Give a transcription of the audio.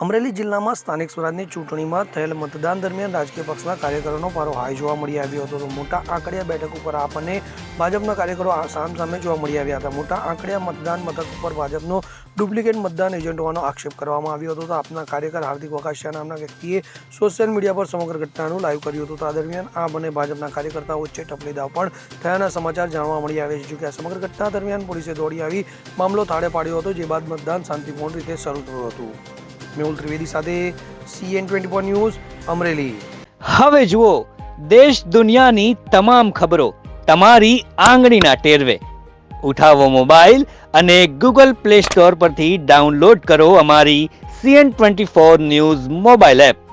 અમરેલી જિલ્લામાં સ્થાનિક સ્વરાજની ચૂંટણીમાં થયેલ મતદાન દરમિયાન રાજકીય પક્ષના કાર્યકરોનો પારો હાઈ જોવા મળી આવ્યો હતો. તો મોટા આંકડિયા બેઠક ઉપર આપ અને ભાજપના કાર્યકરો સામસામે જોવા મળી આવ્યા હતા. મોટા આંકડિયા મતદાન મથક ઉપર ભાજપનો ડુપ્લિકેટ મતદાન એજન્ટ હોવાનો આક્ષેપ કરવામાં આવ્યો હતો. તો આપના કાર્યકર હાર્દિક વકાસિયા નામના વ્યક્તિએ સોશિયલ મીડિયા પર સમગ્ર ઘટનાનું લાઈવ કર્યું હતું. તો આ દરમિયાન આપ અને ભાજપના કાર્યકર્તાઓ વચ્ચે ટપલી દાવ પણ થયાના સમાચાર જાણવા મળી આવે છે. જોકે આ સમગ્ર ઘટના દરમિયાન પોલીસે દોડી આવી મામલો થાળે પાડ્યો હતો, જે બાદ મતદાન શાંતિપૂર્ણ રીતે શરૂ થયું હતું. મેહુલ ત્રિવેદી સાથે CN24 ન્યૂઝ અમરેલી. હવે જુઓ દેશ દુનિયાની તમામ ખબરો તમારી આંગળીના ટેરવે. ઉઠાવો મોબાઈલ અને Google Play Store પરથી ડાઉનલોડ કરો અમારી CN24 ન્યૂઝ મોબાઈલ એપ.